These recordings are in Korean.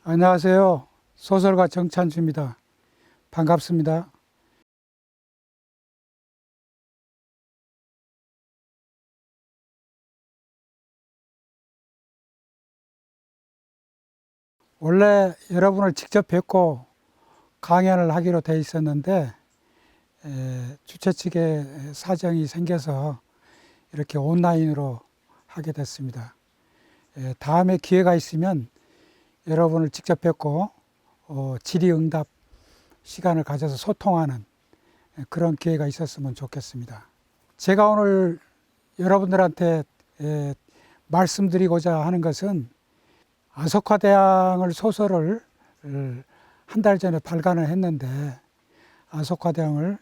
안녕하세요. 소설가 정찬주입니다. 반갑습니다. 원래 여러분을 직접 뵙고 강연을 하기로 돼 있었는데 주최 측에 사정이 생겨서 이렇게 온라인으로 하게 됐습니다. 다음에 기회가 있으면 여러분을 직접 뵙고 질의응답 시간을 가져서 소통하는 그런 기회가 있었으면 좋겠습니다. 제가 오늘 여러분들한테 말씀드리고자 하는 것은 아소카대왕을 소설을 한 달 전에 발간을 했는데 아소카대왕을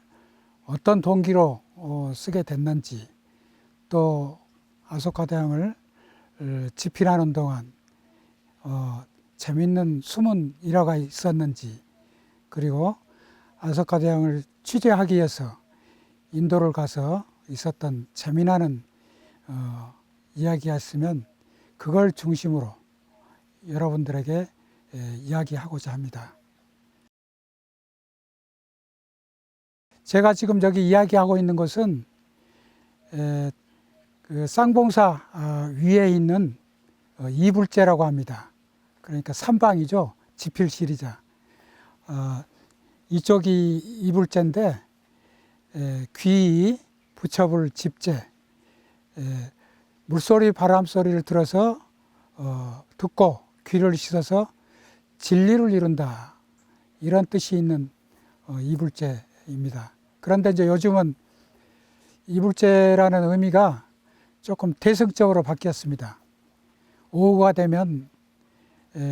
어떤 동기로 쓰게 됐는지, 또 아소카대왕을 집필하는 동안 재밌는 숨은 일화가 있었는지, 그리고 아소카대왕을 취재하기 위해서 인도를 가서 있었던 재미나는 이야기였으면 그걸 중심으로 여러분들에게 이야기하고자 합니다. 제가 지금 여기 이야기하고 있는 것은 그 쌍봉사 위에 있는 이불제라고 합니다. 그러니까 삼방이죠. 지필시리자. 이쪽이 이불제인데 귀, 부처불, 집제, 물소리, 바람소리를 들어서 듣고 귀를 씻어서 진리를 이룬다, 이런 뜻이 있는 이불제입니다. 그런데 이제 요즘은 이불제라는 의미가 조금 대승적으로 바뀌었습니다. 오후가 되면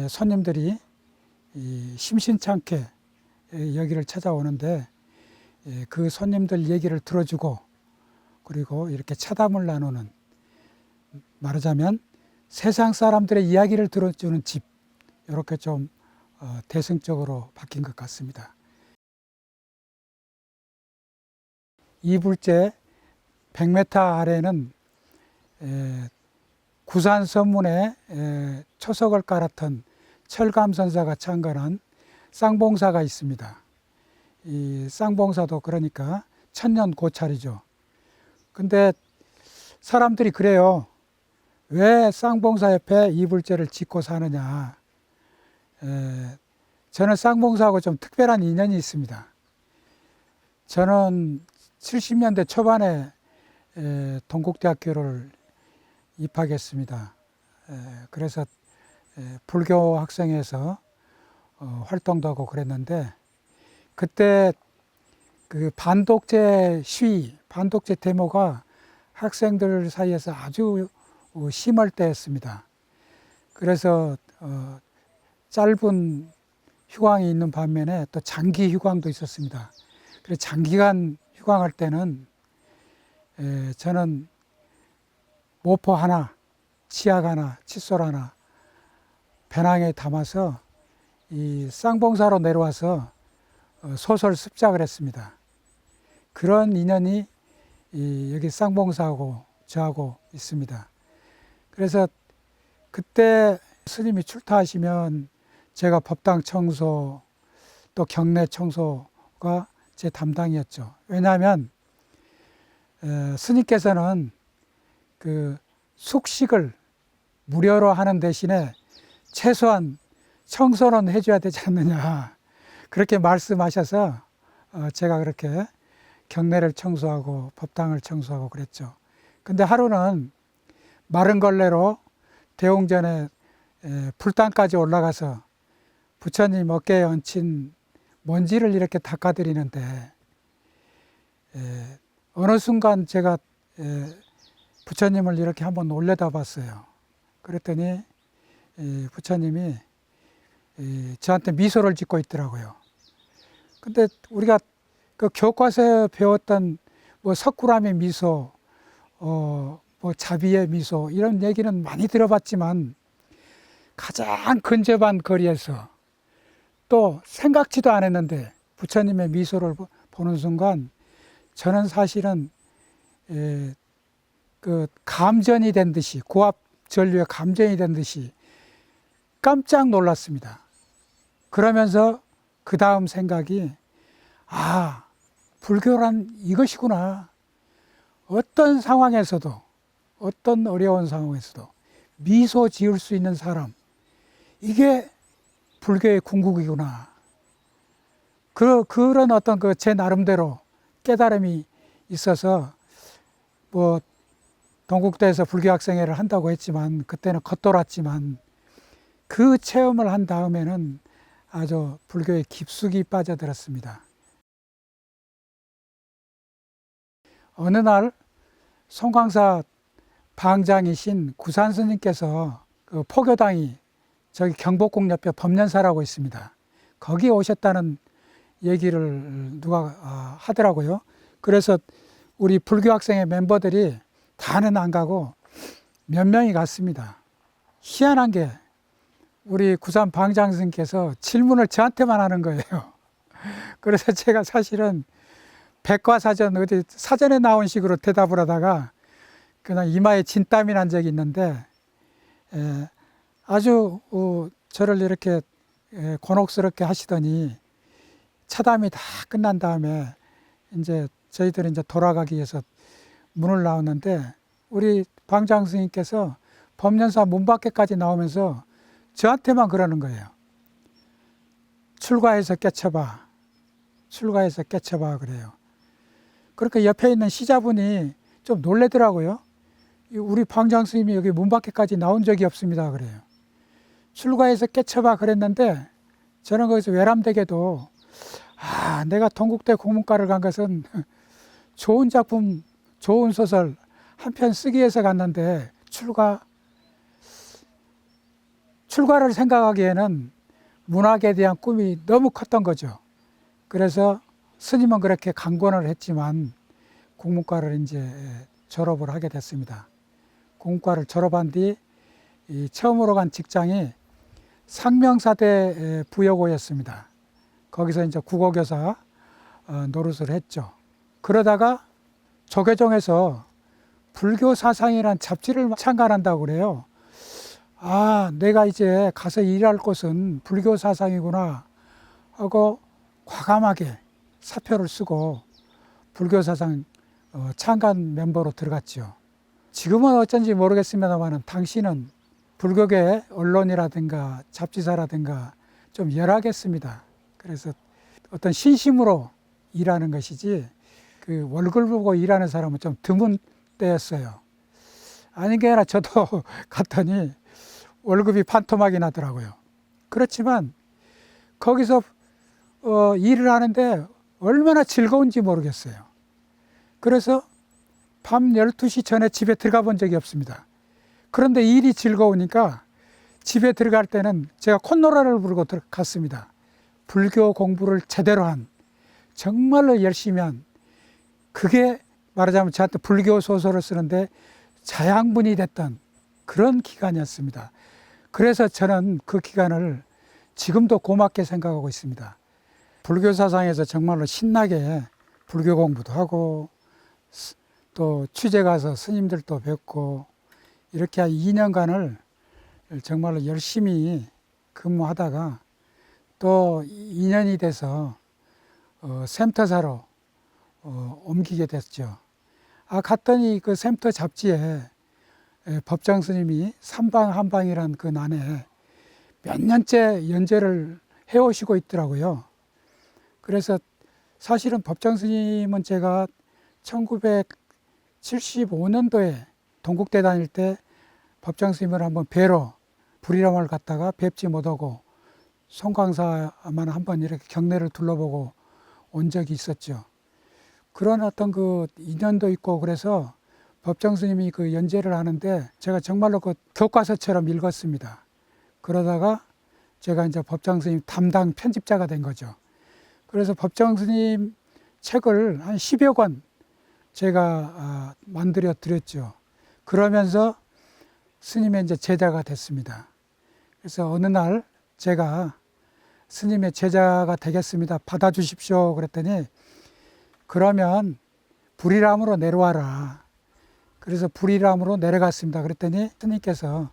손님들이 심심찮게 여기를 찾아오는데 그 손님들 얘기를 들어주고, 그리고 이렇게 차담을 나누는, 말하자면 세상 사람들의 이야기를 들어주는 집, 이렇게 좀 대승적으로 바뀐 것 같습니다. 이불제 100m 아래는 구산 서문에 초석을 깔았던 철감선사가 창건한 쌍봉사가 있습니다. 이 쌍봉사도 그러니까 천년 고찰이죠. 근데 사람들이 그래요. 왜 쌍봉사 옆에 이불제를 짓고 사느냐. 저는 쌍봉사하고 좀 특별한 인연이 있습니다. 저는 70년대 초반에 동국대학교를 입학했습니다. 그래서 불교 학생회에서 활동도 하고 그랬는데, 그때 그 반독재 시위, 반독재 데모가 학생들 사이에서 아주 심할 때였습니다. 그래서 짧은 휴강이 있는 반면에 또 장기 휴강도 있었습니다. 그래서 장기간 휴강할 때는 저는 모포 하나, 치약 하나, 칫솔 하나 배낭에 담아서 이 쌍봉사로 내려와서 소설 습작을 했습니다. 그런 인연이 여기 쌍봉사하고 저하고 있습니다. 그래서 그때 스님이 출타하시면 제가 법당 청소, 또 경내 청소가 제 담당이었죠. 왜냐하면 스님께서는 그 숙식을 무료로 하는 대신에 최소한 청소는 해줘야 되지 않느냐, 그렇게 말씀하셔서 제가 그렇게 경내를 청소하고 법당을 청소하고 그랬죠. 근데 하루는 마른 걸레로 대웅전에 불당까지 올라가서 부처님 어깨에 얹힌 먼지를 이렇게 닦아드리는데 어느 순간 제가 부처님을 이렇게 한번 올려다 봤어요. 그랬더니 부처님이 저한테 미소를 짓고 있더라고요. 근데 우리가 그 교과서에 배웠던 뭐 석굴암의 미소, 뭐 자비의 미소, 이런 얘기는 많이 들어봤지만 가장 근접한 거리에서 또 생각지도 않았는데 부처님의 미소를 보는 순간 저는 사실은 그 감전이 된 듯이, 고압 전류에 감전이 된 듯이 깜짝 놀랐습니다. 그러면서 그 다음 생각이, 아, 불교란 이것이구나. 어떤 상황에서도, 어떤 어려운 상황에서도 미소 지을 수 있는 사람, 이게 불교의 궁극이구나. 그런 어떤 제 나름대로 깨달음이 있어서, 뭐 동국대에서 불교 학생회를 한다고 했지만 그때는 겉돌았지만, 그 체험을 한 다음에는 아주 불교에 깊숙이 빠져들었습니다. 어느 날 송광사 방장이신 구산 스님께서 그 포교당이 저기 경복궁 옆에 법련사라고 있습니다. 거기 오셨다는 얘기를 누가 하더라고요. 그래서 우리 불교 학생의 멤버들이 다는 안 가고 몇 명이 갔습니다. 희한한 게 우리 구산 방장 스님께서 질문을 저한테만 하는 거예요. 그래서 제가 사실은 백과사전 어디 사전에 나온 식으로 대답을 하다가 그냥 이마에 진땀이 난 적이 있는데, 아주 저를 이렇게 곤혹스럽게 하시더니 차담이 다 끝난 다음에 이제 저희들이 이제 돌아가기 위해서 문을 나왔는데, 우리 방장 스님께서 법련사 문 밖에까지 나오면서 저한테만 그러는 거예요. 출가해서 깨쳐봐. 출가해서 깨쳐봐 그래요. 그러니까 옆에 있는 시자분이 좀 놀래더라고요. 우리 방장 스님이 여기 문 밖에까지 나온 적이 없습니다 그래요. 출가해서 깨쳐봐 그랬는데, 저는 거기서 외람되게도, 내가 동국대 국문과를 간 것은 좋은 작품, 좋은 소설 한 편 쓰기 위해서 갔는데 출가를 생각하기에는 문학에 대한 꿈이 너무 컸던 거죠. 그래서 스님은 그렇게 강권을 했지만 국문과를 이제 졸업을 하게 됐습니다. 국문과를 졸업한 뒤 처음으로 간 직장이 상명사대 부여고였습니다. 거기서 이제 국어교사 노릇을 했죠. 그러다가 조계종에서 불교 사상이라는 잡지를 창간한다고 그래요. 내가 이제 가서 일할 곳은 불교 사상이구나 하고 과감하게 사표를 쓰고 불교 사상 창간 멤버로 들어갔죠. 지금은 어쩐지 모르겠습니다만 당시는 불교계 언론이라든가 잡지사라든가 좀 열악했습니다. 그래서 어떤 신심으로 일하는 것이지 그 월급 보고 일하는 사람은 좀 드문 때였어요. 아닌 게 아니라 저도 갔더니 월급이 판토막이 나더라고요. 그렇지만 거기서 일을 하는데 얼마나 즐거운지 모르겠어요. 그래서 밤 12시 전에 집에 들어가 본 적이 없습니다. 그런데 일이 즐거우니까 집에 들어갈 때는 제가 콧노래를 부르고 갔습니다. 불교 공부를 제대로 한, 정말로 열심히 한, 그게 말하자면 저한테 불교 소설을 쓰는데 자양분이 됐던 그런 기간이었습니다. 그래서 저는 그 기간을 지금도 고맙게 생각하고 있습니다. 불교 사상에서 정말로 신나게 불교 공부도 하고 또 취재 가서 스님들도 뵙고 이렇게 한 2년간을 정말로 열심히 근무하다가 또 2년이 돼서 샘터사로 옮기게 됐죠. 갔더니 그 샘터 잡지에 법장 스님이 삼방한방이란 그 난에 몇 년째 연재를 해오시고 있더라고요. 그래서 사실은 법장 스님은 제가 1975년도에 동국대 다닐 때 법장 스님을 한번 뵈러 불이람을 갔다가 뵙지 못하고 송광사만 한번 이렇게 경내를 둘러보고 온 적이 있었죠. 그런 어떤 그 인연도 있고 그래서 법정 스님이 그 연재를 하는데 제가 정말로 그 교과서처럼 읽었습니다. 그러다가 제가 이제 법정 스님 담당 편집자가 된 거죠. 그래서 법정 스님 책을 한 10여 권 제가 만들어 드렸죠. 그러면서 스님의 이제 제자가 됐습니다. 그래서 어느 날 제가 스님의 제자가 되겠습니다. 받아주십시오. 그랬더니 그러면 불이람으로 내려와라. 그래서 불이람으로 내려갔습니다. 그랬더니 스님께서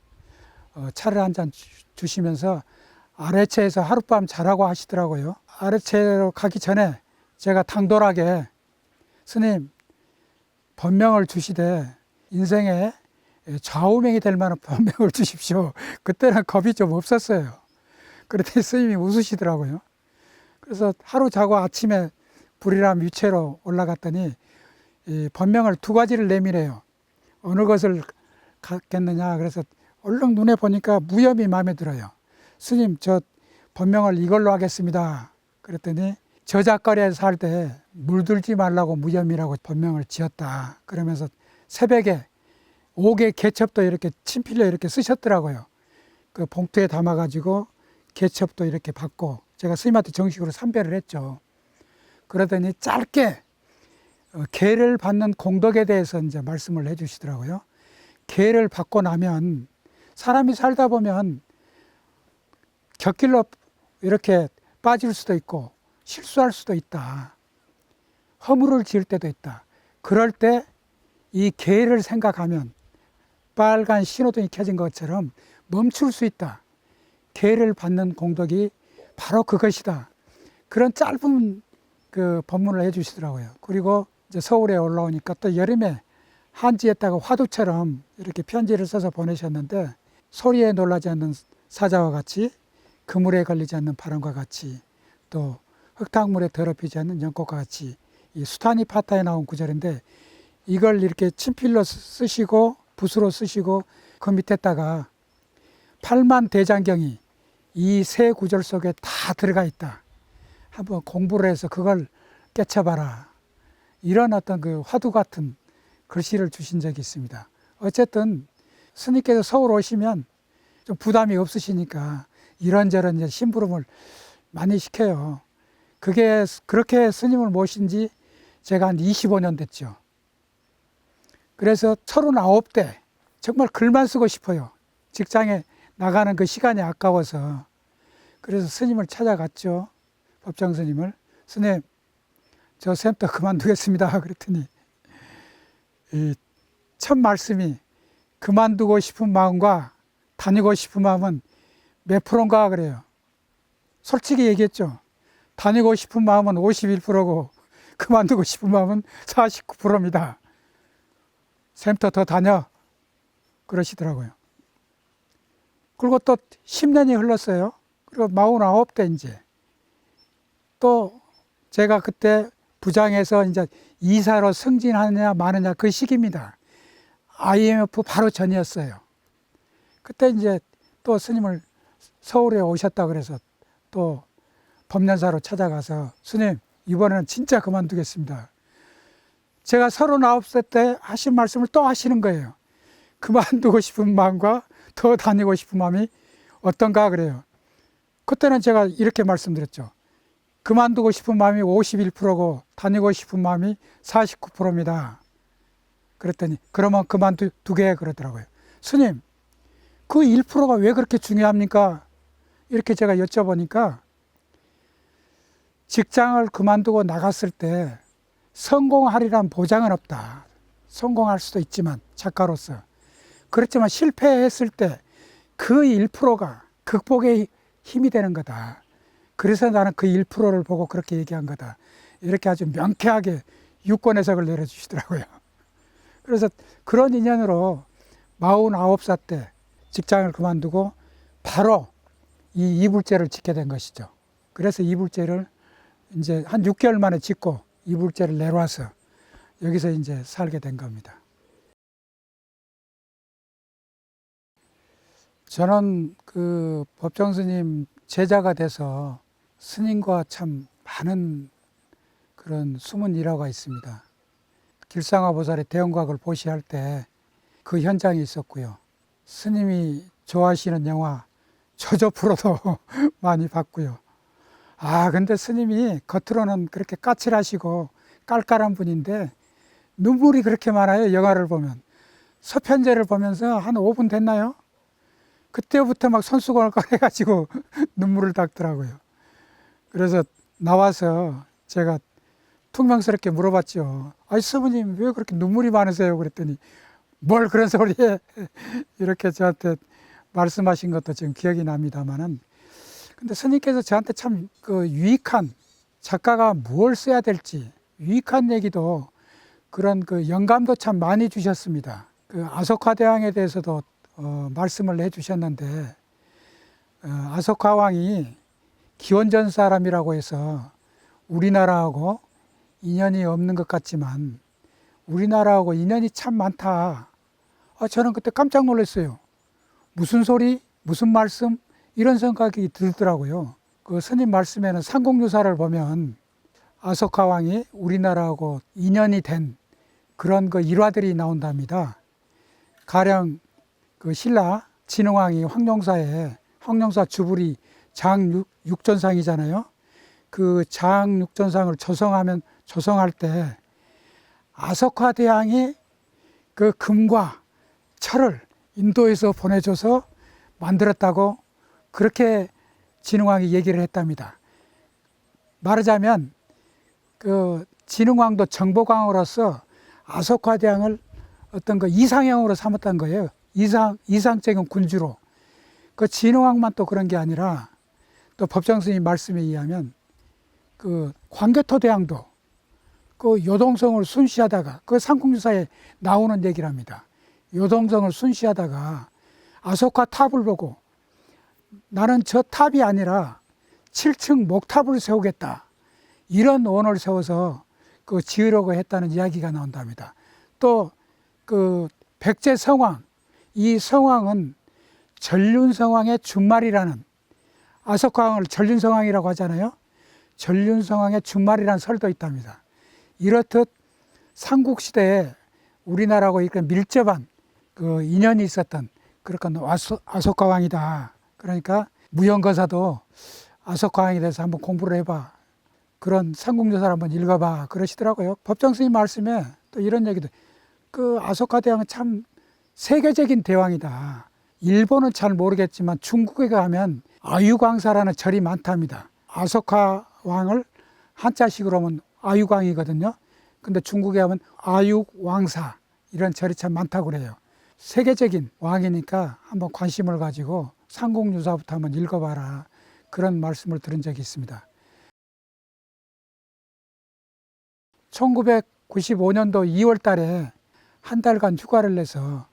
차를 한 잔 주시면서 아래체에서 하룻밤 자라고 하시더라고요. 아래체로 가기 전에 제가 당돌하게 스님 법명을 주시되 인생에 좌우명이 될 만한 법명을 주십시오. 그때는 겁이 좀 없었어요. 그랬더니 스님이 웃으시더라고요. 그래서 하루 자고 아침에 불이람 위체로 올라갔더니 이 법명을 두 가지를 내미래요. 어느 것을 갖겠느냐. 그래서 얼른 눈에 보니까 무염이 마음에 들어요. 스님 저 법명을 이걸로 하겠습니다. 그랬더니 저작거리에 살 때 물들지 말라고 무염이라고 법명을 지었다. 그러면서 새벽에 옥의 개첩도 이렇게 친필로 이렇게 쓰셨더라고요. 그 봉투에 담아가지고 개첩도 이렇게 받고 제가 스님한테 정식으로 삼배를 했죠. 그러더니 짧게 계를 받는 공덕에 대해서 이제 말씀을 해주시더라고요. 계를 받고 나면 사람이 살다 보면 곁길로 이렇게 빠질 수도 있고 실수할 수도 있다. 허물을 지을 때도 있다. 그럴 때 이 계를 생각하면 빨간 신호등이 켜진 것처럼 멈출 수 있다. 계를 받는 공덕이 바로 그것이다. 그런 짧은 그 법문을 해주시더라고요. 그리고 이제 서울에 올라오니까 또 여름에 한지에다가 화두처럼 이렇게 편지를 써서 보내셨는데 소리에 놀라지 않는 사자와 같이 그물에 걸리지 않는 바람과 같이 또 흙탕물에 더럽히지 않는 연꽃과 같이 이 수타니 파타에 나온 구절인데 이걸 이렇게 친필로 쓰시고 붓으로 쓰시고 그 밑에다가 팔만대장경이 이 세 구절 속에 다 들어가 있다. 한번 공부를 해서 그걸 깨쳐봐라. 이런 어떤 그 화두 같은 글씨를 주신 적이 있습니다. 어쨌든 스님께서 서울 오시면 좀 부담이 없으시니까 이런저런 이제 심부름을 많이 시켜요. 그게 그렇게 스님을 모신 지 제가 한 25년 됐죠. 그래서 39대 정말 글만 쓰고 싶어요. 직장에 나가는 그 시간이 아까워서. 그래서 스님을 찾아갔죠. 법정 스님을. 스님, 저 샘터 그만두겠습니다. 그랬더니 이 첫 말씀이 그만두고 싶은 마음과 다니고 싶은 마음은 몇 프로인가 그래요. 솔직히 얘기했죠. 다니고 싶은 마음은 51%고 그만두고 싶은 마음은 49%입니다. 샘터 더 다녀. 그러시더라고요. 그리고 또 10년이 흘렀어요. 그리고 49대 이제. 또 제가 그때 부장에서 이제 이사로 승진하느냐 마느냐 그 시기입니다. IMF 바로 전이었어요. 그때 이제 또 스님을 서울에 오셨다 그래서 또 법련사로 찾아가서 스님 이번에는 진짜 그만두겠습니다. 제가 39세 때 하신 말씀을 또 하시는 거예요. 그만두고 싶은 마음과 더 다니고 싶은 마음이 어떤가 그래요. 그때는 제가 이렇게 말씀드렸죠. 그만두고 싶은 마음이 51%고 다니고 싶은 마음이 49%입니다. 그랬더니 그러면 그만두게 그러더라고요. 스님, 그 1%가 왜 그렇게 중요합니까? 이렇게 제가 여쭤보니까 직장을 그만두고 나갔을 때 성공하리란 보장은 없다. 성공할 수도 있지만 작가로서. 그렇지만 실패했을 때 그 1%가 극복의 힘이 되는 거다. 그래서 나는 그 1%를 보고 그렇게 얘기한 거다. 이렇게 아주 명쾌하게 유권 해석을 내려주시더라고요. 그래서 그런 인연으로 49살 때 직장을 그만두고 바로 이 이불제를 짓게 된 것이죠. 그래서 이불제를 이제 한 6개월 만에 짓고 이불제를 내려와서 여기서 이제 살게 된 겁니다. 저는 그 법정 스님 제자가 돼서 스님과 참 많은 그런 숨은 일화가 있습니다. 길상화 보살의 대원각을 보시할 때 그 현장에 있었고요. 스님이 좋아하시는 영화 조조프로도 많이 봤고요. 근데 스님이 겉으로는 그렇게 까칠하시고 깔깔한 분인데 눈물이 그렇게 많아요. 영화를 보면. 서편제를 보면서 한 5분 됐나요? 그때부터 막 손수건을 꺼내가지고 눈물을 닦더라고요. 그래서 나와서 제가 퉁명스럽게 물어봤죠. 아이 스님님 왜 그렇게 눈물이 많으세요? 그랬더니 뭘 그런 소리에 이렇게 저한테 말씀하신 것도 지금 기억이 납니다만은 근데 스님께서 저한테 참 그 유익한, 작가가 뭘 써야 될지 유익한 얘기도, 그런 그 영감도 참 많이 주셨습니다. 그 아소카 대왕에 대해서도 말씀을 해주셨는데, 아소카 왕이 기원전 사람이라고 해서 우리나라하고 인연이 없는 것 같지만 우리나라하고 인연이 참 많다. 저는 그때 깜짝 놀랐어요. 무슨 소리? 무슨 말씀? 이런 생각이 들더라고요. 그 스님 말씀에는 삼국유사를 보면 아소카 왕이 우리나라하고 인연이 된 그런 그 일화들이 나온답니다. 가령 그 신라 진흥왕이 황룡사 주불이 장육전상이잖아요. 그 장육전상을 조성할 때 아소카 대왕이 그 금과 철을 인도에서 보내줘서 만들었다고 그렇게 진흥왕이 얘기를 했답니다. 말하자면 그 진흥왕도 정복왕으로서 아소카 대왕을 어떤 그 이상형으로 삼았던 거예요. 이상적인 군주로. 그 진흥왕만 또 그런 게 아니라 또 법정 스님 말씀에 의하면 그 광개토 대왕도 그 요동성을 순시하다가, 그 삼국유사에 나오는 얘기랍니다. 요동성을 순시하다가 아소카 탑을 보고 나는 저 탑이 아니라 7층 목탑을 세우겠다, 이런 원을 세워서 그 지으려고 했다는 이야기가 나온답니다. 또 그 백제 성왕, 이 성왕은 전륜성왕의 준말이라는, 아소카 왕을 전륜성왕이라고 하잖아요. 전륜성왕의 준말이라는 설도 있답니다. 이렇듯 삼국시대에 우리나라하고 이렇게 밀접한 그 인연이 있었던 그런 아소카 왕이다. 그러니까 무연거사도 아소카 왕에 대해서 한번 공부를 해봐, 그런 삼국유사를 한번 읽어봐, 그러시더라고요. 법정 스님 말씀에 또 이런 얘기도, 그 아소카 대왕은 참 세계적인 대왕이다. 일본은 잘 모르겠지만 중국에 가면 아유광사라는 절이 많답니다. 아소카 왕을 한자식으로 하면 아유광이거든요. 근데 중국에 가면 아유왕사, 이런 절이 참 많다고 그래요. 세계적인 왕이니까 한번 관심을 가지고 삼국유사부터 한번 읽어봐라, 그런 말씀을 들은 적이 있습니다. 1995년도 2월 달에 한 달간 휴가를 내서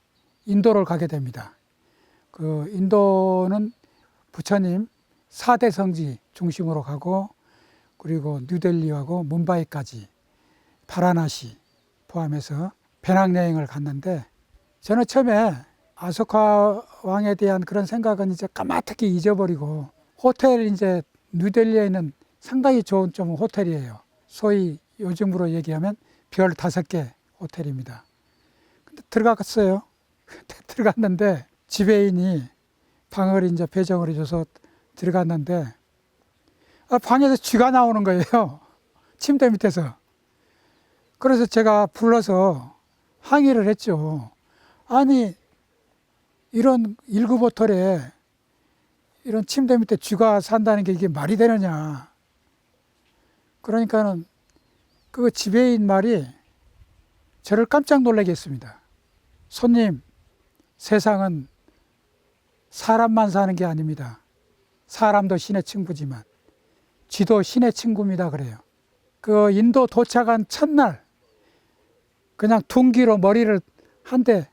인도를 가게 됩니다. 그 인도는 부처님 4대 성지 중심으로 가고, 그리고 뉴델리하고 뭄바이까지 바라나시 포함해서 배낭여행을 갔는데, 저는 처음에 아소카 왕에 대한 그런 생각은 이제 까마득히 잊어버리고, 호텔 이제 뉴델리에 있는 상당히 좋은 좀 호텔이에요. 소위 요즘으로 얘기하면 별 5개 호텔입니다. 근데 들어갔어요. 들어갔는데 지배인이 방을 이제 배정을 해줘서 들어갔는데, 방에서 쥐가 나오는 거예요. 침대 밑에서. 그래서 제가 불러서 항의를 했죠. 아니, 이런 1급 호텔에 이런 침대 밑에 쥐가 산다는 게 이게 말이 되느냐. 그러니까는 그 지배인 말이 저를 깜짝 놀라게 했습니다. 손님, 세상은 사람만 사는 게 아닙니다. 사람도 신의 친구지만 쥐도 신의 친구입니다. 그래요. 그 인도 도착한 첫날 그냥 둔기로 머리를 한 대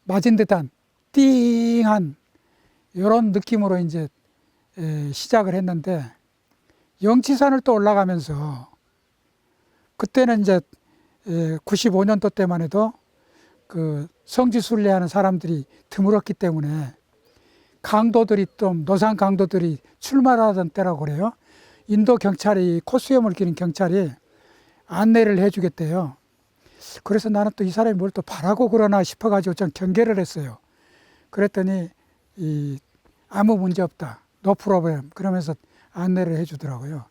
맞은 듯한 띵한 이런 느낌으로 이제 시작을 했는데, 영치산을 또 올라가면서, 그때는 이제 95년도 때만 해도 그 성지순례하는 사람들이 드물었기 때문에 강도들이 좀 노상 강도들이 출마하던 때라고 그래요. 인도 경찰이, 코스염을 기는 경찰이 안내를 해주겠대요. 그래서 나는 또 이 사람이 뭘 또 바라고 그러나 싶어가지고 좀 경계를 했어요. 그랬더니 아무 문제 없다, 노 프로블em, 그러면서 안내를 해주더라고요.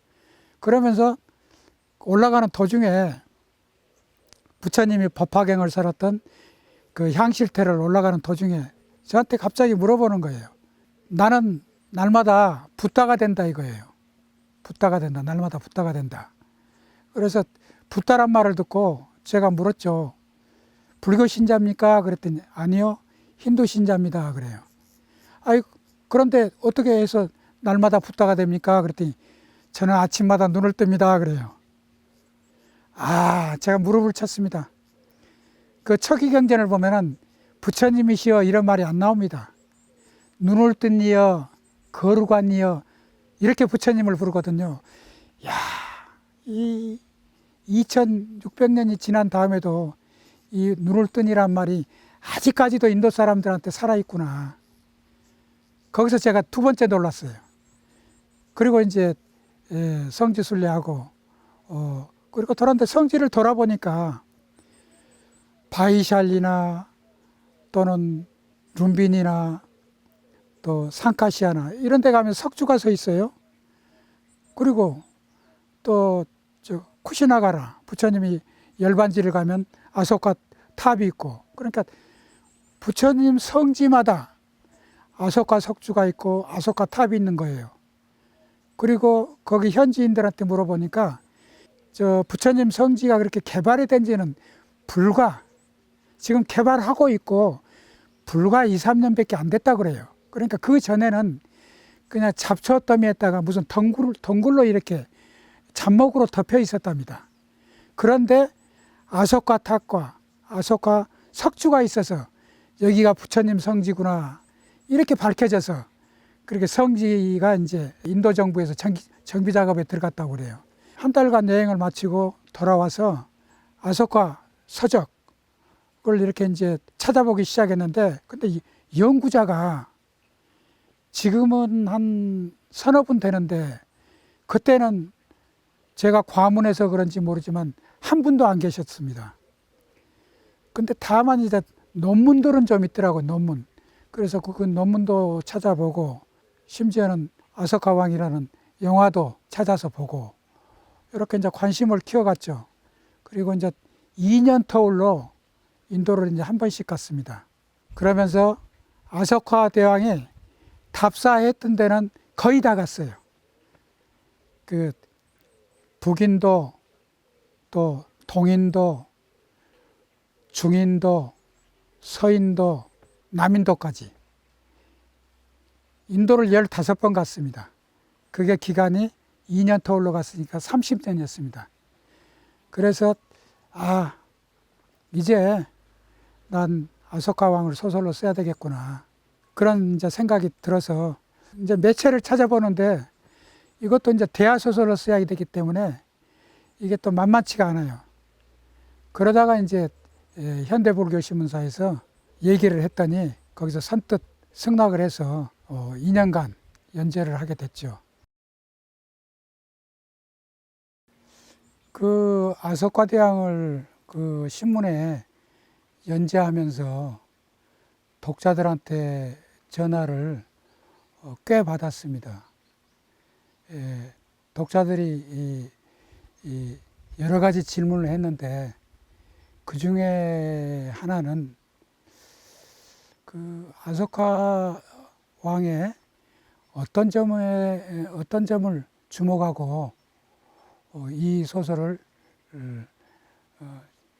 그러면서 올라가는 도중에 부처님이 법화경을 설었던 그 향실태를 올라가는 도중에 저한테 갑자기 물어보는 거예요. 나는 날마다 붓다가 된다 이거예요. 붓다가 된다. 날마다 붓다가 된다. 그래서 붓다란 말을 듣고 제가 물었죠. 불교 신자입니까? 그랬더니 아니요, 힌두 신자입니다. 그래요. 아이, 그런데 어떻게 해서 날마다 붙다가 됩니까? 그랬더니 저는 아침마다 눈을 뜹니다. 그래요. 아, 제가 무릎을 쳤습니다. 그 척기경전을 보면은 부처님이시여 이런 말이 안 나옵니다. 눈을 뜬 이여 거룩한 이여 이렇게 부처님을 부르거든요. 야, 이 2600년이 지난 다음에도 이 눈을 뜬이란 말이 아직까지도 인도 사람들한테 살아있구나. 거기서 제가 두 번째 놀랐어요. 그리고 이제 성지 순례하고 그리고 돌아왔는데 성지를 돌아보니까 바이샬리나 또는 룸빈이나 또 상카시아나 이런 데 가면 석주가 서 있어요. 그리고 또 저 쿠시나가라 부처님이 열반지를 가면 아소카 탑이 있고, 그러니까 부처님 성지마다 아소카 석주가 있고 아소카 탑이 있는 거예요. 그리고 거기 현지인들한테 물어보니까 저 부처님 성지가 그렇게 개발이 된 지는 불과 지금 개발하고 있고 불과 2, 3년밖에 안 됐다 그래요. 그러니까 그 전에는 그냥 잡초 더미에다가 무슨 덩굴로 이렇게 잡목으로 덮여 있었답니다. 그런데 아소카 탑과 아소카 석주가 있어서 여기가 부처님 성지구나 이렇게 밝혀져서 그렇게 성지가 이제 인도 정부에서 정비 작업에 들어갔다고 그래요. 한 달간 여행을 마치고 돌아와서 아소카 서적을 이렇게 이제 찾아보기 시작했는데, 근데 이 연구자가 지금은 한 서너 분 되는데 그때는 제가 과문해서 그런지 모르지만 한 분도 안 계셨습니다. 근데 다만 이제 논문들은 좀 있더라고요, 논문. 그래서 그 논문도 찾아보고 심지어는 아소카 왕이라는 영화도 찾아서 보고 이렇게 이제 관심을 키워갔죠. 그리고 이제 2년 터울로 인도를 이제 한 번씩 갔습니다. 그러면서 아소카 대왕이 답사했던 데는 거의 다 갔어요. 그 북인도, 또 동인도, 중인도, 서인도, 남인도까지 인도를 15번 갔습니다. 그게 기간이 2년 터울로 갔으니까 30년이었습니다. 그래서 이제 난 아소카 왕을 소설로 써야 되겠구나. 그런 이제 생각이 들어서 이제 매체를 찾아보는데 이것도 이제 대하소설로 써야 되기 때문에 이게 또 만만치가 않아요. 그러다가 이제 현대불교신문사에서 얘기를 했더니 거기서 선뜻 승낙을 해서 2년간 연재를 하게 됐죠. 그 아소카 대왕을 그 신문에 연재하면서 독자들한테 전화를 꽤 받았습니다. 독자들이 이 여러 가지 질문을 했는데 그 중에 하나는 그 아소카 왕의 어떤 점을 주목하고 이 소설을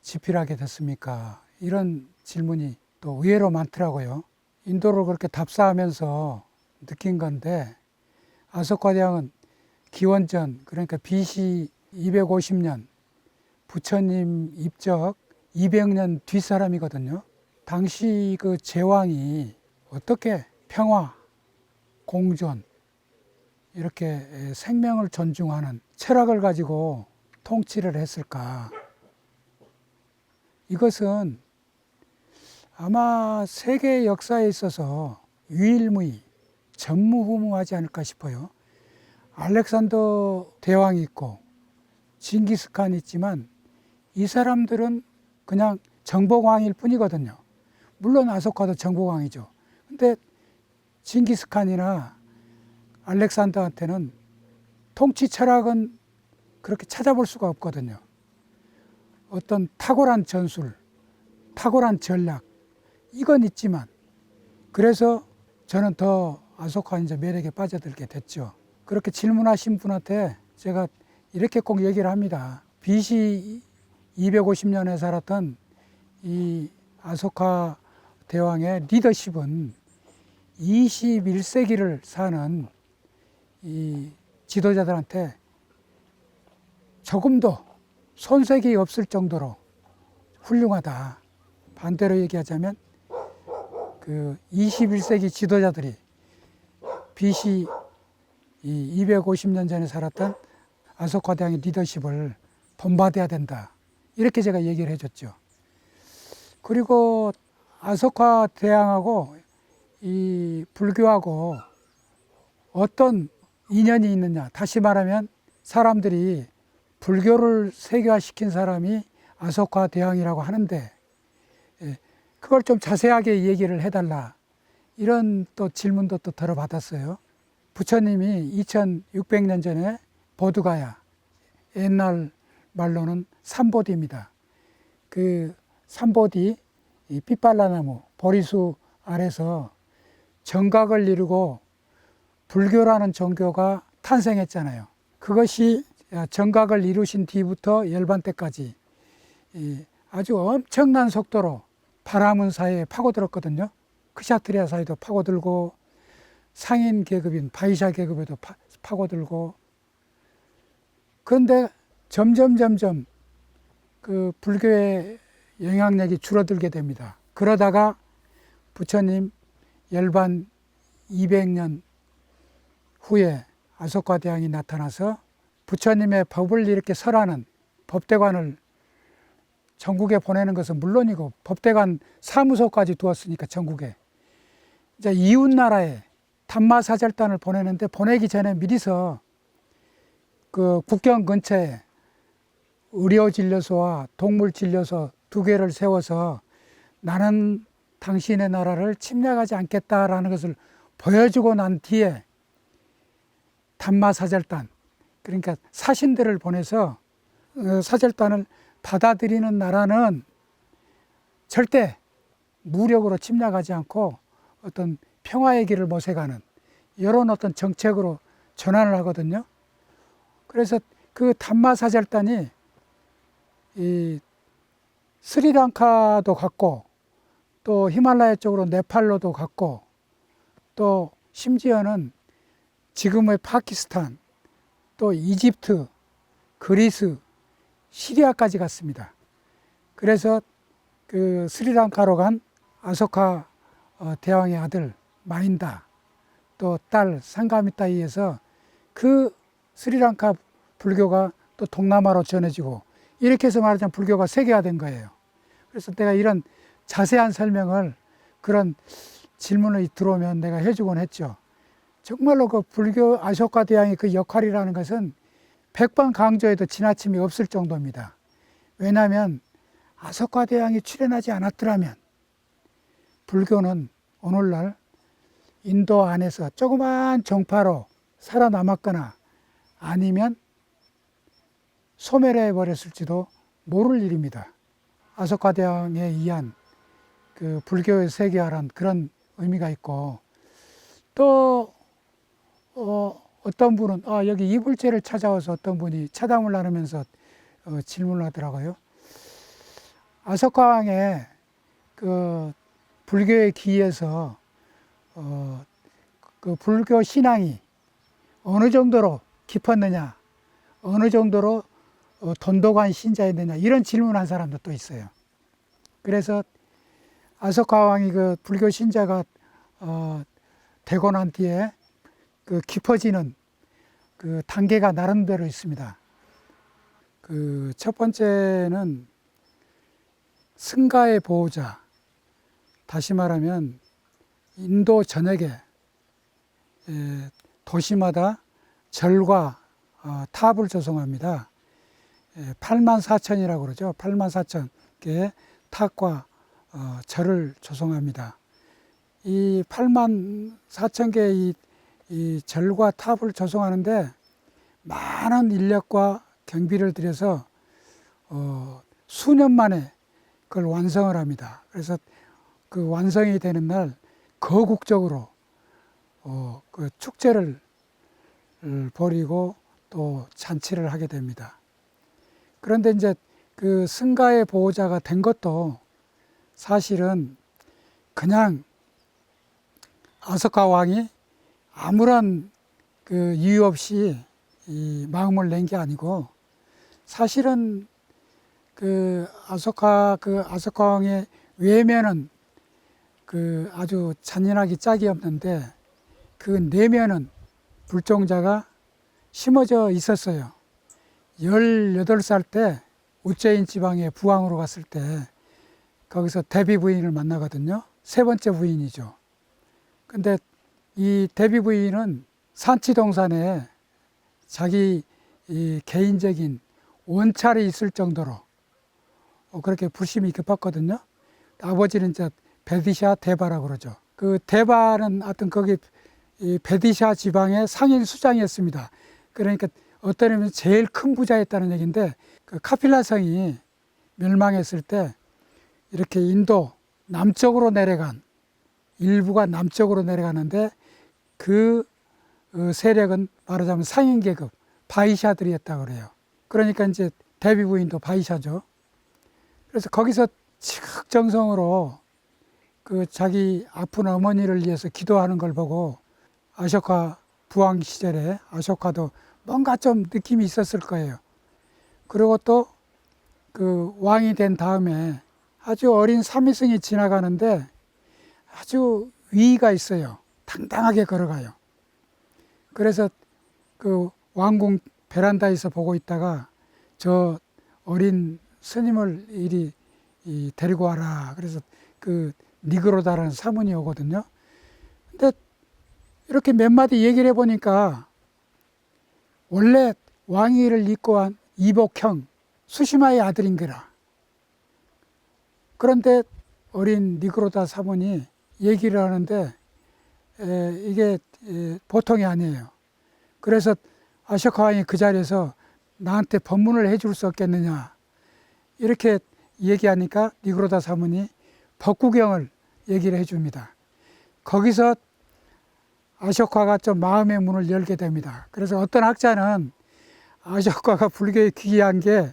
집필하게 됐습니까? 이런 질문이 또 의외로 많더라고요. 인도를 그렇게 답사하면서 느낀 건데 아소카 대왕은 기원전 그러니까 BC 250년 부처님 입적 200년 뒷사람이거든요. 당시 그 제왕이 어떻게 평화, 공존 이렇게 생명을 존중하는 철학을 가지고 통치를 했을까? 이것은 아마 세계 역사에 있어서 유일무이, 전무후무하지 않을까 싶어요. 알렉산더 대왕이 있고 징기스칸이 있지만 이 사람들은 그냥 정복왕일 뿐이거든요. 물론 아소카도 정복왕이죠. 근데 징기스칸이나 알렉산더한테는 통치 철학은 그렇게 찾아볼 수가 없거든요. 어떤 탁월한 전술, 탁월한 전략 이건 있지만 그래서 저는 더 아소카 이제 매력에 빠져들게 됐죠. 그렇게 질문하신 분한테 제가 이렇게 꼭 얘기를 합니다. BC 250년에 살았던 이 아소카 대왕의 리더십은 21세기를 사는 이 지도자들한테 조금도 손색이 없을 정도로 훌륭하다. 반대로 얘기하자면 그 21세기 지도자들이 BC 250년 전에 살았던 아소카 대왕의 리더십을 본받아야 된다. 이렇게 제가 얘기를 해줬죠. 그리고 아소카 대왕하고 이 불교하고 어떤 인연이 있느냐. 다시 말하면 사람들이 불교를 세계화시킨 사람이 아소카 대왕이라고 하는데 그걸 좀 자세하게 얘기를 해달라. 이런 또 질문도 또 들어받았어요. 부처님이 2600년 전에 보드가야, 옛날 말로는 삼보디입니다. 그 삼보디, 이 삐빨라나무, 보리수 아래서 정각을 이루고 불교라는 종교가 탄생했잖아요. 그것이 정각을 이루신 뒤부터 열반 때까지 아주 엄청난 속도로 바라문 사이에 파고들었거든요. 크샤트리아 사이도 파고들고 상인 계급인 바이샤 계급에도 파고들고. 그런데 점점 그 불교의 영향력이 줄어들게 됩니다. 그러다가 부처님 열반 200년 후에 아소카 대왕이 나타나서 부처님의 법을 이렇게 설하는 법대관을 전국에 보내는 것은 물론이고 법대관 사무소까지 두었으니까 전국에 이제 이웃 나라에 담마사절단을 보내는데 보내기 전에 미리서 그 국경 근처에 의료진료소와 동물진료소 2개를 세워서 나는 당신의 나라를 침략하지 않겠다라는 것을 보여주고 난 뒤에 담마사절단, 그러니까 사신들을 보내서 사절단을 받아들이는 나라는 절대 무력으로 침략하지 않고 어떤 평화의 길을 모색하는 이런 어떤 정책으로 전환을 하거든요. 그래서 그 담마사절단이 이 스리랑카도 갔고 또 히말라야 쪽으로 네팔로도 갔고 또 심지어는 지금의 파키스탄 또 이집트, 그리스, 시리아까지 갔습니다. 그래서 그 스리랑카로 간 아소카 대왕의 아들 마힌다 또 딸 상가미타이에서 그 스리랑카 불교가 또 동남아로 전해지고 이렇게 해서 말하자면 불교가 세계화된 거예요. 그래서 내가 이런 자세한 설명을 그런 질문이 들어오면 내가 해주곤 했죠. 정말로 그 불교 아소카 대왕의 그 역할이라는 것은 100번 강조해도 지나침이 없을 정도입니다. 왜냐하면 아소카 대왕이 출현하지 않았더라면 불교는 오늘날 인도 안에서 조그만 종파로 살아남았거나 아니면 소멸해 버렸을지도 모를 일입니다. 아소카 대왕에 의한 그 불교의 세계화란 그런 의미가 있고 또 어떤 분은 여기 이불제를 찾아와서 어떤 분이 차담을 나누면서 질문을 하더라고요. 아소카 왕의 그 불교에 기해서 그 불교 신앙이 어느 정도로 깊었느냐, 어느 정도로 돈독한 신자였느냐 이런 질문한 사람도 또 있어요. 그래서 아소카 왕이 그 불교 신자가 되고 난 뒤에 그 깊어지는 그 단계가 나름대로 있습니다. 그 첫 번째는 승가의 보호자, 다시 말하면 인도 전역에 도시마다 절과 탑을 조성합니다. 84,000이라고 그러죠. 84,000개의 탑과 절을 조성합니다. 이 84,000개의 이 절과 탑을 조성하는데 많은 인력과 경비를 들여서 수년 만에 그걸 완성을 합니다. 그래서 그 완성이 되는 날 거국적으로 그 축제를 벌이고 또 잔치를 하게 됩니다. 그런데 이제 그 승가의 보호자가 된 것도 사실은 그냥 아소카 왕이 아무런 그 이유 없이 이 마음을 낸 게 아니고, 사실은 그 아소카 왕의 외면은 그 아주 잔인하기 짝이 없는데, 그 내면은 불종자가 심어져 있었어요. 18살 때 우째인 지방에 부왕으로 갔을 때 거기서 데뷔 부인을 만나거든요. 세 번째 부인이죠. 근데 이 데뷔 부인은 산치동산에 자기 이 개인적인 원찰이 있을 정도로 그렇게 불심이 깊었거든요. 아버지는 이제 베디샤 대바라고 그러죠. 그 대바는 하여튼 거기 이 베디샤 지방의 상인 수장이었습니다. 그러니까 어떤 의미에서 제일 큰 부자였다는 얘기인데, 그 카필라 성이 멸망했을 때 이렇게 인도 남쪽으로 내려간, 일부가 남쪽으로 내려가는데 그 세력은 말하자면 상인 계급 바이샤들이었다고 그래요. 그러니까 이제 데뷔 부인도 바이샤죠. 그래서 거기서 지극정성으로 그 자기 아픈 어머니를 위해서 기도하는 걸 보고 아쇼카 부왕 시절에 아쇼카도 뭔가 좀 느낌이 있었을 거예요. 그리고 또 그 왕이 된 다음에 아주 어린 사미승이 지나가는데 아주 위의가 있어요. 당당하게 걸어가요. 그래서 그 왕궁 베란다에서 보고 있다가 저 어린 스님을 이리 데리고 와라. 그래서 그 니그로다라는 사문이 오거든요. 근데 이렇게 몇 마디 얘기를 해보니까 원래 왕위를 입고한 이복형 수시마의 아들인 거라. 그런데 어린 니그로다 사문이 얘기를 하는데 이게 보통이 아니에요. 그래서 아쇼카 왕이 그 자리에서 나한테 법문을 해줄 수 없겠느냐 이렇게 얘기하니까 니그로다 사문이 법구경을 얘기를 해줍니다. 거기서 아쇼카가 좀 마음의 문을 열게 됩니다. 그래서 어떤 학자는 아쇼카가 불교에 귀의한 게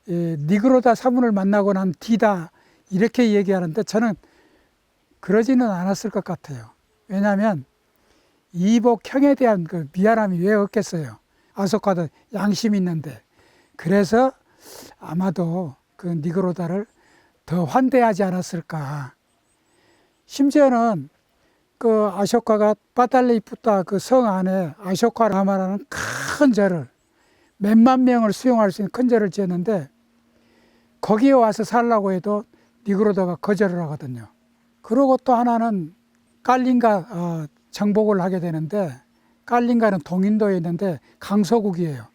니그로다 사문을 만나고 난 뒤다 이렇게 얘기하는데 저는 그러지는 않았을 것 같아요. 왜냐하면 이복형에 대한 그 미안함이 왜 없겠어요. 아소카도 양심이 있는데. 그래서 아마도 그 니그로다를 더 환대하지 않았을까. 심지어는 그 아쇼카가 빠달리푸타 그 성 안에 아쇼카 라마라는 큰 절을 몇만 명을 수용할 수 있는 큰 절을 지었는데 거기에 와서 살라고 해도 니그로다가 거절을 하거든요. 그리고 또 하나는 깔린가 정복을 하게 되는데, 깔린가는 동인도에 있는데 강소국이에요.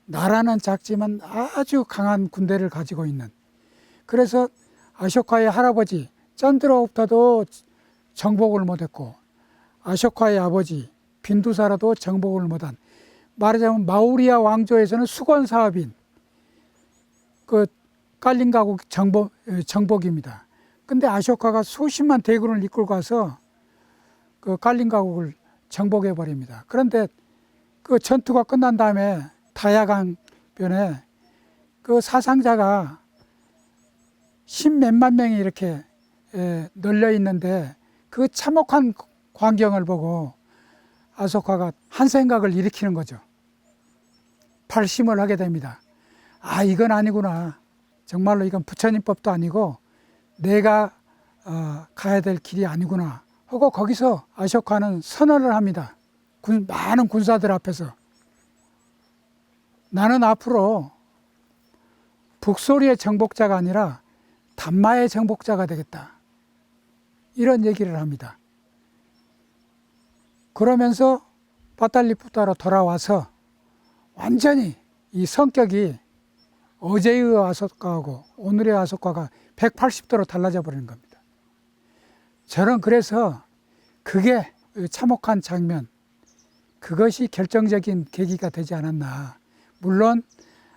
나라는 작지만 아주 강한 군대를 가지고 있는. 그래서 아쇼카의 할아버지 짠드로부터도 정복을 못했고 아쇼카의 아버지 빈두사라도 정복을 못한, 말하자면 마우리아 왕조에서는 수건 사업인 그 깔린가국 정복입니다. 근데 아쇼카가 수십만 대군을 이끌고 가서 그 깔린가국을 정복해 버립니다. 그런데 그 전투가 끝난 다음에 다야강변에 그 사상자가 십몇만 명이 이렇게 널려 있는데 그 참혹한 광경을 보고 아소카가 한 생각을 일으키는 거죠. 발심을 하게 됩니다. 아, 이건 아니구나. 정말로 이건 부처님법도 아니고 내가 가야 될 길이 아니구나 하고 거기서 아쇼카는 선언을 합니다. 많은 군사들 앞에서 나는 앞으로 북소리의 정복자가 아니라 담마의 정복자가 되겠다. 이런 얘기를 합니다. 그러면서 빠달리푸타로 돌아와서 완전히 이 성격이 어제의 아소카하고 오늘의 아소카가 180도로 달라져 버리는 겁니다. 저는 그래서 그게 참혹한 장면, 그것이 결정적인 계기가 되지 않았나. 물론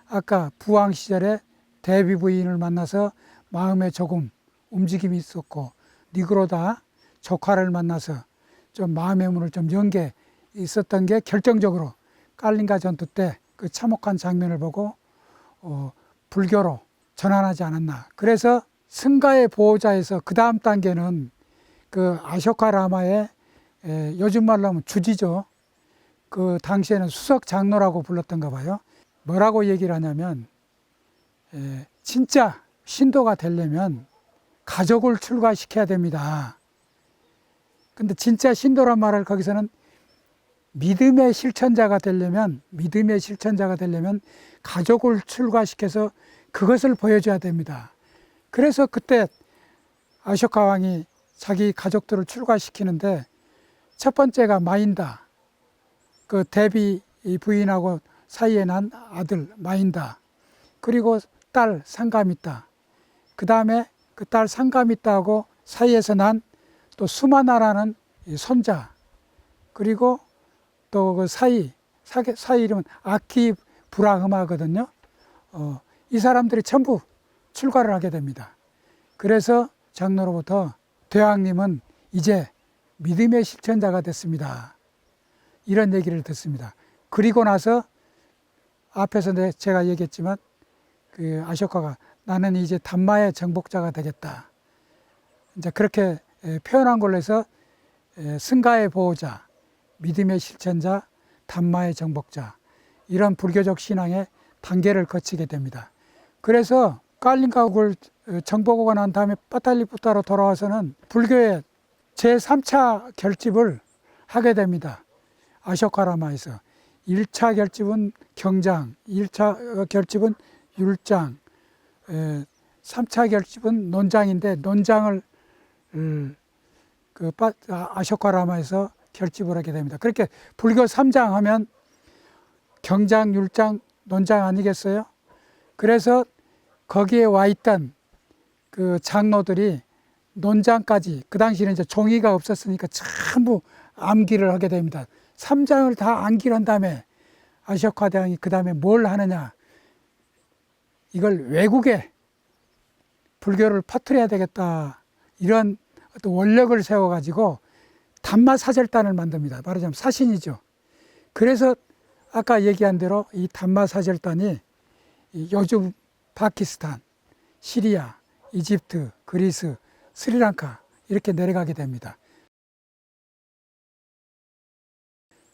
아까 부왕 시절에 데뷔 부인을 만나서 마음에 조금 움직임이 있었고 니그로다 조카를 만나서 좀 마음의 문을 좀 연 게 있었던 게 결정적으로 깔린가 전투 때 그 참혹한 장면을 보고 불교로 전환하지 않았나. 그래서 승가의 보호자에서 그 다음 단계는 그 아쇼카 라마의 요즘 말로 하면 주지죠. 그 당시에는 수석 장로라고 불렀던가 봐요. 뭐라고 얘기를 하냐면 진짜 신도가 되려면 가족을 출가시켜야 됩니다. 근데 진짜 신도란 말을 거기서는 믿음의 실천자가 되려면 가족을 출가시켜서 그것을 보여줘야 됩니다. 그래서 그때 아쇼카 왕이 자기 가족들을 출가시키는데 첫 번째가 마인다. 그 대비 부인하고 사이에 난 아들 마인다. 그리고 딸 상가미타. 그 다음에 그 딸 상가미타하고 사이에서 난 또 수마나라는 손자. 그리고 또 그 사이 이름은 아키 브라흐마거든요. 이 사람들이 전부 출가를 하게 됩니다. 그래서 장로로부터 대왕님은 이제 믿음의 실천자가 됐습니다. 이런 얘기를 듣습니다. 그리고 나서 앞에서 제가 얘기했지만 그 아쇼카가 나는 이제 담마의 정복자가 되겠다. 이제 그렇게 표현한 걸로 해서 승가의 보호자, 믿음의 실천자, 담마의 정복자 이런 불교적 신앙의 단계를 거치게 됩니다. 그래서 깔린가국을 정복하고 난 다음에 빠탈리푸타로 돌아와서는 불교의 제3차 결집을 하게 됩니다. 아쇼카라마에서 1차 결집은 경장, 1차 결집은 율장, 3차 결집은 논장인데 논장을 아쇼카라마에서 결집을 하게 됩니다. 그렇게 불교 3장 하면 경장, 율장, 논장 아니겠어요? 그래서 거기에 와 있던 그 장로들이 논장까지, 그 당시에는 이제 종이가 없었으니까 전부 암기를 하게 됩니다. 3장을 다 암기를 한 다음에 아쇼카 대왕이 그 다음에 뭘 하느냐. 이걸 외국에 불교를 퍼뜨려야 되겠다. 이런 어떤 원력을 세워가지고 담마사절단을 만듭니다. 말하자면 사신이죠. 그래서 아까 얘기한 대로 이 담마사절단이 요즘 파키스탄, 시리아, 이집트, 그리스, 스리랑카 이렇게 내려가게 됩니다.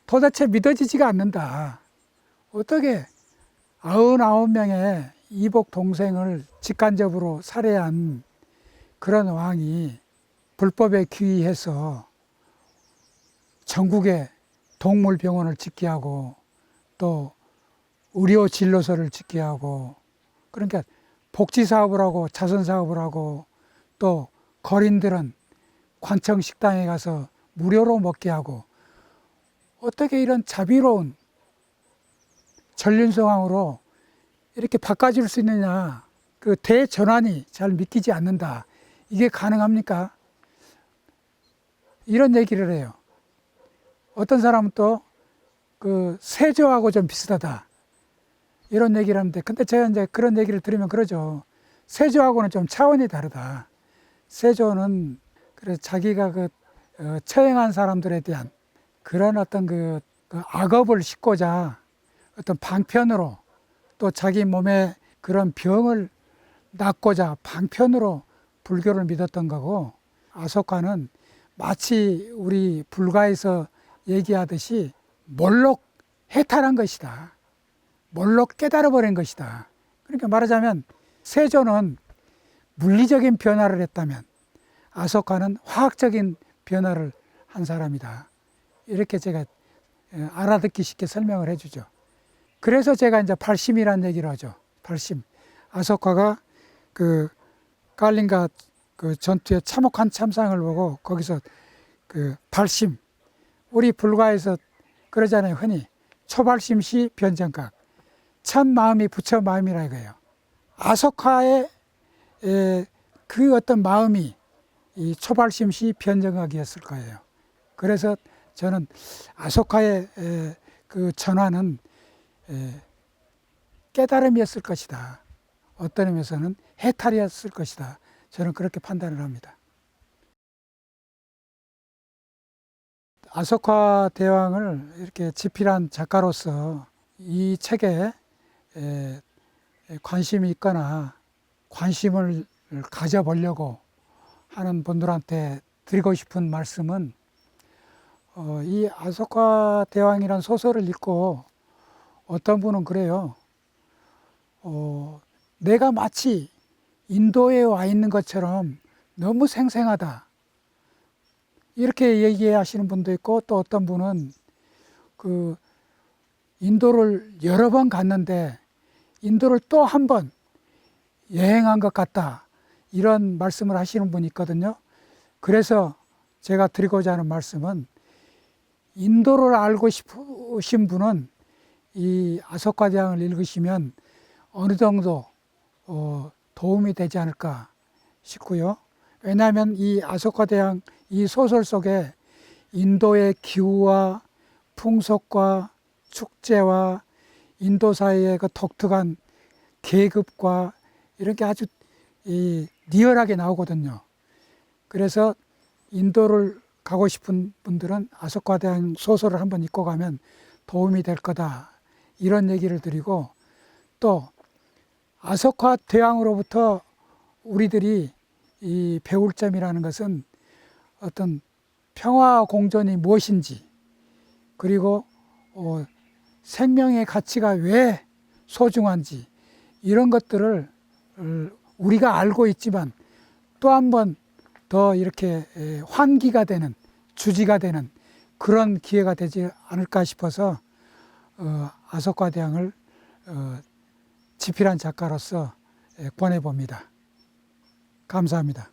도대체 믿어지지가 않는다. 어떻게 99명의 이복 동생을 직간접으로 살해한 그런 왕이 불법에 귀의해서 전국에 동물병원을 짓게 하고 또 의료 진료소를 짓게 하고, 그러니까 복지사업을 하고 자선사업을 하고 또 거린들은 관청 식당에 가서 무료로 먹게 하고, 어떻게 이런 자비로운 전륜성왕으로 이렇게 바꿔줄 수 있느냐. 그 대전환이 잘 믿기지 않는다. 이게 가능합니까? 이런 얘기를 해요. 어떤 사람은 또 그 세조하고 좀 비슷하다. 이런 얘기를 하는데, 근데 제가 이제 그런 얘기를 들으면 그러죠. 세조하고는 좀 차원이 다르다. 세조는 그래서 자기가 처형한 사람들에 대한 그런 어떤 그 악업을 싣고자 어떤 방편으로, 또 자기 몸에 그런 병을 낫고자 방편으로 불교를 믿었던 거고, 아소카는 마치 우리 불가에서 얘기하듯이 몰록 해탈한 것이다. 몰록 깨달아버린 것이다. 그러니까 말하자면 세조는 물리적인 변화를 했다면 아소카는 화학적인 변화를 한 사람이다. 이렇게 제가 알아듣기 쉽게 설명을 해주죠. 그래서 제가 이제 발심이라는 얘기를 하죠. 발심. 아소카가 그 깔린가 그 전투의 참혹한 참상을 보고 거기서 그 발심. 우리 불가에서 그러잖아요. 흔히 초발심시 변정각. 첫 마음이 부처 마음이라 이거예요. 아소카의 그 어떤 마음이 이 초발심시 변정각이었을 거예요. 그래서 저는 아소카의 그 전환은 깨달음이었을 것이다. 어떤 의미에서는 해탈이었을 것이다. 저는 그렇게 판단을 합니다. 아소카 대왕을 이렇게 집필한 작가로서 이 책에 관심이 있거나 관심을 가져보려고 하는 분들한테 드리고 싶은 말씀은 이 아소카 대왕이란 소설을 읽고 어떤 분은 그래요. 내가 마치 인도에 와 있는 것처럼 너무 생생하다. 이렇게 얘기하시는 분도 있고, 또 어떤 분은 그 인도를 여러 번 갔는데 인도를 또 한 번 여행한 것 같다. 이런 말씀을 하시는 분이 있거든요. 그래서 제가 드리고자 하는 말씀은, 인도를 알고 싶으신 분은 이 아소카 대왕을 읽으시면 어느 정도 도움이 되지 않을까 싶고요. 왜냐하면 이 아소카 대왕 이 소설 속에 인도의 기후와 풍속과 축제와 인도 사회의 그 독특한 계급과 이런 게 아주 리얼하게 나오거든요. 그래서 인도를 가고 싶은 분들은 아소카 대왕 소설을 한번 읽고 가면 도움이 될 거다. 이런 얘기를 드리고, 또 아소카 대왕으로부터 우리들이 이 배울 점이라는 것은 어떤 평화 공존이 무엇인지, 그리고 생명의 가치가 왜 소중한지, 이런 것들을 우리가 알고 있지만 또 한 번 더 이렇게 환기가 되는, 주지가 되는 그런 기회가 되지 않을까 싶어서 아소카 대왕을 집필한 작가로서 권해봅니다. 감사합니다.